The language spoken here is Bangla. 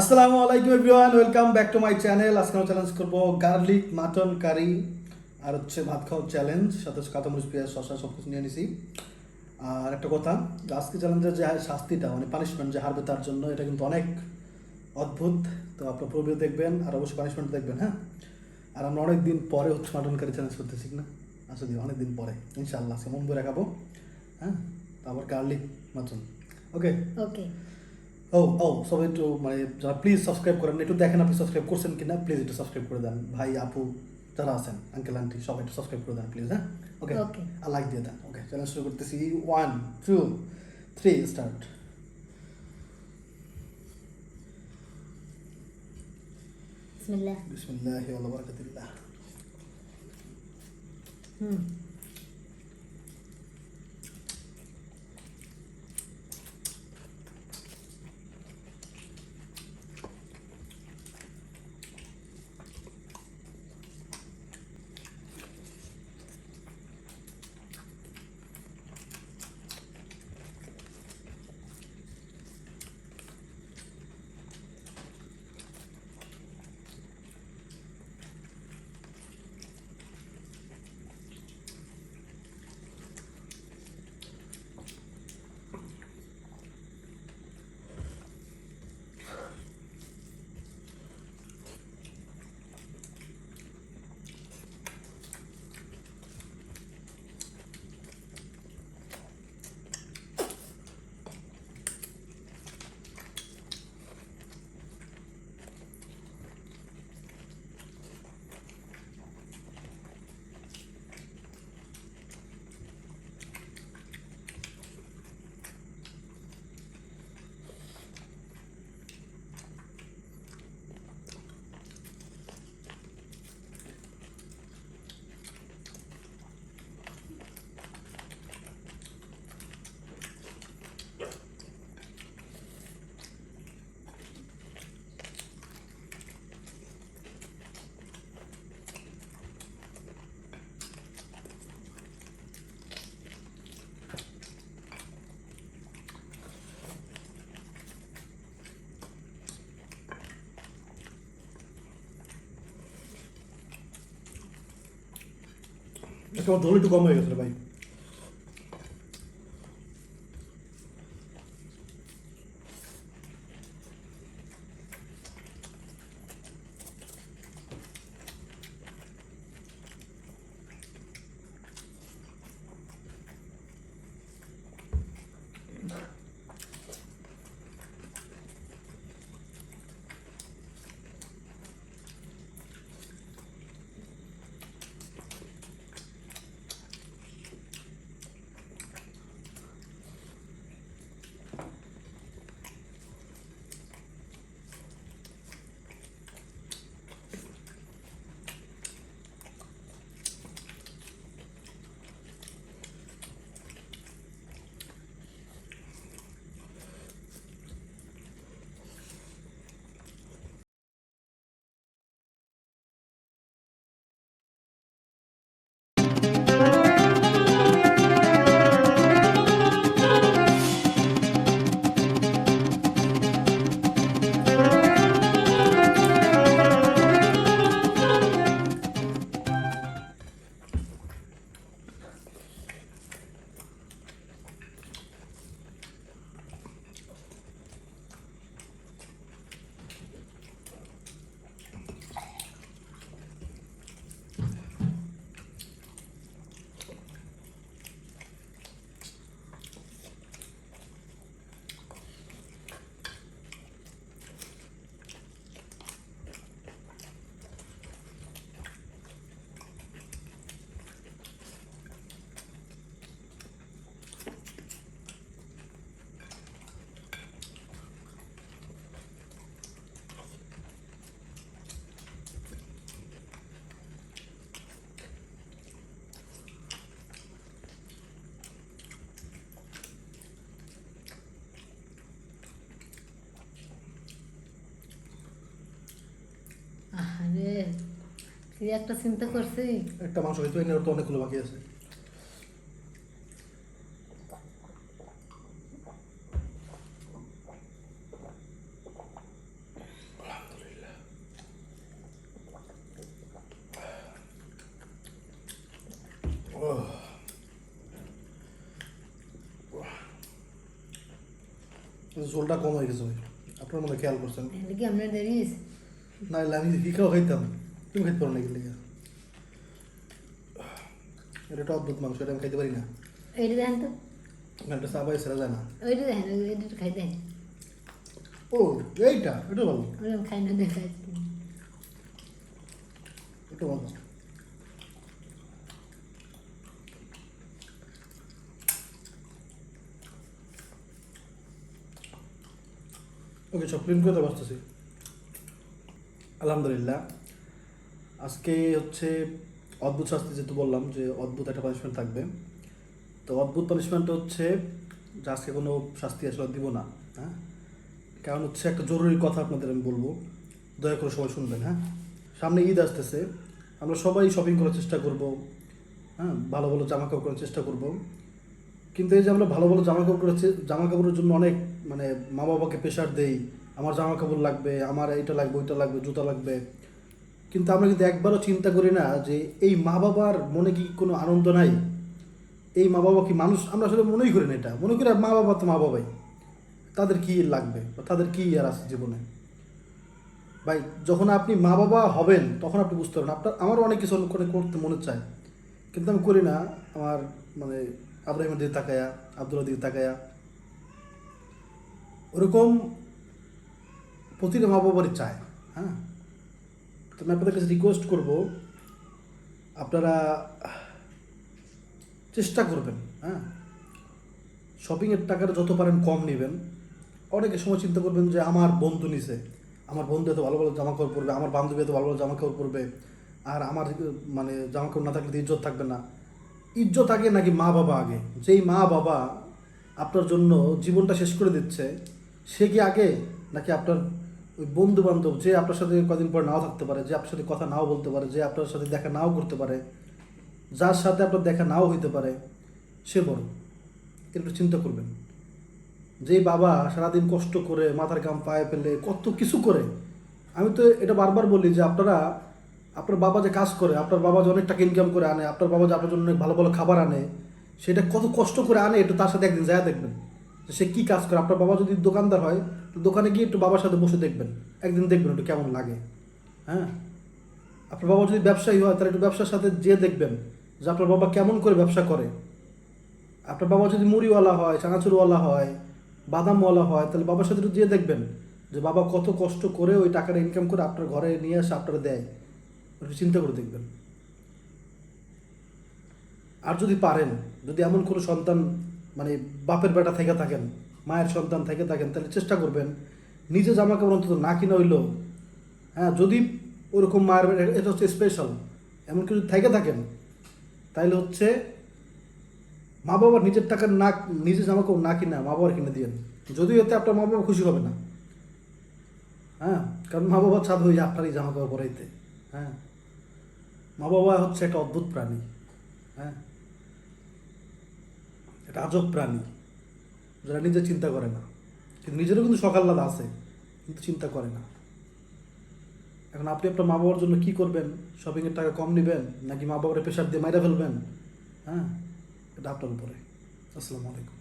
আসসালামু আলাইকুম everyone, welcome back to my channel. আজকে আমরা চ্যালেঞ্জ করবো গার্লিক মাটন কারি আর হচ্ছে ভাত খাওয়ার চ্যালেঞ্জ, সাথে কাঁচামরিচ পেঁয়াজ শসা সব কিছু নিয়ে নিছি। আর একটা কথা, যে আজকে চ্যালেঞ্জের যে শাস্তিটা মানে পানিশমেন্ট যে হারবে তার জন্য, এটা কিন্তু অনেক অদ্ভুত। তো আপনার পুরো ভিডিও দেখবেন আর অবশ্যই পানিশমেন্ট দেখবেন, হ্যাঁ। আর আমরা অনেক দিন পরে হচ্ছে মাটন কারি চ্যালেঞ্জ করতেছি না, আসলে অনেক দিন পরে ইনশাআল্লাহ আজকে মন করে খাবো, হ্যাঁ। তারপর গার্লিক মাটন, ওকে ওকে। ও ও সবাই একটু মানে যারা প্লিজ সাবস্ক্রাইব করেন, একটু দেখেন আপনি সাবস্ক্রাইব করছেন কিনা, প্লিজ একটু সাবস্ক্রাইব করে দেন। ভাই আপু যারা আছেন, আঙ্কেল আন্টি সবাই একটু সাবস্ক্রাইব করে দেন প্লিজ, হ্যাঁ। ওকে, ওকে। আর লাইক দিয়ে দেন। ওকে, চ্যানেল শুরু করতেছি। 1 2 3 স্টার্ট। বিসমিল্লাহ। বিসমিল্লাহি ওয়া বারাকাতুল্লাহ। হুম। একটা আমার ঝোল একটু কম হয়ে গেছে রে ভাই। আরে কি একটা চিন্তা করছি। একটা মাংস হয়তো এনে তো অনেকগুলো বাকি আছে। ঝোলটা কম হয়ে গেছে ভাই, আপনার মনে হয় খেয়াল করছেন। এটা কি আপনার দেরি হয়েছে? না হলে আমি ফিকাও খাইতাম, তুমি খাইতে পারো না গেলে। এটা একটা অদ্ভুত মাংস, এটা আমি খাইতে পারি না। এইটা দেখেন তো, এটা চাবাই সেরা যায় না। ওইটা দেখেন, ওইটা একটু খাই দেন। ও এইটা, এটা ভালো, ওটা আমি খাই না, দেখাই। এটা ভালো। ওকে, সব ক্লিন করে বসতেছি। আলহামদুলিল্লাহ, আজকে হচ্ছে অদ্ভুত শাস্তি, যেহেতু বললাম যে অদ্ভুত একটা পানিশমেন্ট থাকবে। তো অদ্ভুত পানিশমেন্ট হচ্ছে যে আজকে কোনো শাস্তি আসলে দিব না, হ্যাঁ। কারণ হচ্ছে একটা জরুরি কথা আপনাদের আমি বলবো, দয়া করে সবাই শুনবেন, হ্যাঁ। সামনে ঈদ আসতেছে, আমরা সবাই শপিং করার চেষ্টা করব, হ্যাঁ, ভালো ভালো জামা কাপড় করার চেষ্টা করব। কিন্তু এই যে আমরা ভালো ভালো জামা কাপড়ের জন্য অনেক মানে মা বাবাকে প্রেশার দেই, আমার জামা কাপড় লাগবে, আমার এইটা লাগবে, ওইটা লাগবে, জুতা লাগবে। কিন্তু আমরা কিন্তু একবারও চিন্তা করি না যে এই মা বাবার মনে কি কোনো আনন্দ নাই? এই মা বাবা কি মানুষ? আমরা আসলে মনেই করি না এটা, মনে করি আর মা বাবা তো মা বাবাই, তাদের কি লাগবে বা তাদের কি আর আছে জীবনে। ভাই, যখন আপনি মা বাবা হবেন তখন আপনি বুঝতে পারবেন। আমারও অনেক কিছু করে করতে মনে চায়, কিন্তু আমি করি না। আমার মানে আব্রাহিমের দিকে তাকায়া, আব্দুল্লার দিকে তাকায়া, ওরকম প্রতিটা মা বাবারই চায়, হ্যাঁ। তো আমি আপনাদের কাছে রিকোয়েস্ট করব, আপনারা চেষ্টা করবেন, হ্যাঁ, শপিংয়ের টাকাটা যত পারেন কম নেবেন। অনেকে সময় চিন্তা করবেন যে আমার বন্ধু নিছে, আমার বন্ধু এত ভালো ভালো জামা কাপড় পরবে, আমার বান্ধবী এত ভালো ভালো জামা কাপড় পরবে, আর আমার মানে জামা কাপড় না থাকলে তো ইজ্জত থাকবে না। ইজ্জত আগে নাকি মা বাবা আগে? যেই মা বাবা আপনার জন্য জীবনটা শেষ করে দিচ্ছে, সে কি আগে, নাকি আপনার ওই বন্ধু বান্ধব যে আপনার সাথে কদিন পর নাও থাকতে পারে, যে আপনার সাথে কথা নাও বলতে পারে, যে আপনার সাথে দেখা নাও করতে পারে, যার সাথে আপনার দেখা নাও হইতে পারে, সে বড়? একটু চিন্তা করবেন। যেই বাবা সারাদিন কষ্ট করে মাথার ঘাম পায়ে ফেলে কত কিছু করে, আমি তো এটা বারবার বলি যে আপনার বাবা যে কাজ করে, আপনার বাবা যে অনেক টাকা ইনকাম করে আনে, আপনার বাবা যে আপনার জন্য অনেক ভালো ভালো খাবার আনে, সেটা কত কষ্ট করে আনে, একটু তার সাথে একদিন যায় দেখবেন যে সে কী কাজ করে। আপনার বাবা যদি দোকানদার হয়, তো দোকানে গিয়ে একটু বাবার সাথে বসে দেখবেন, একদিন দেখবেন একটু কেমন লাগে, হ্যাঁ। আপনার বাবা যদি ব্যবসায়ী হয়, তাহলে একটু ব্যবসার সাথে যেয়ে দেখবেন যে আপনার বাবা কেমন করে ব্যবসা করে। আপনার বাবা যদি মুড়িওয়ালা হয়, চানাচুরওয়ালা হয়, বাদামওয়ালা হয়, তাহলে বাবার সাথে একটু যেয়ে দেখবেন যে বাবা কত কষ্ট করে ওই টাকাটা ইনকাম করে আপনার ঘরে নিয়ে আসে, আপনারা দেয়। একটু চিন্তা করে দেখবেন। আর যদি পারেন, যদি এমন কোনো সন্তান মানে বাপের বেটা থেকে থাকেন, মায়ের সন্তান থেকে থাকেন, তাহলে চেষ্টা করবেন নিজে জামা কাপড় অন্তত না কিনা হইলো, হ্যাঁ, যদি ওরকম মায়ের এটা হচ্ছে স্পেশাল, এমন কিছু থেকে থাকেন, তাইলে হচ্ছে মা বাবার নিজের টাকার না, নিজে জামা কাপড় না কিনা মা বাবার কিনে দিয়েন। যদিও এতে আপনার মা বাবা খুশি হবে না, হ্যাঁ, কারণ মা বাবা চাঁদ হয়ে আপনারই জামা কাপড় পরাইতে, হ্যাঁ। মা বাবা হচ্ছে একটা অদ্ভুত প্রাণী, হ্যাঁ, একটা আজব প্রাণী, যারা নিজে চিন্তা করে না। কিন্তু নিজেরও কিন্তু সকাল্লাদ আছে, কিন্তু চিন্তা করে না। এখন আপনি আপনার মা বাবার জন্য কী করবেন? শপিংয়ের টাকা কম নেবেন, নাকি মা বাবার প্রেশার দিয়ে মাইরা ফেলবেন? হ্যাঁ, এটা আপনার উপরে। আসসালামু আলাইকুম।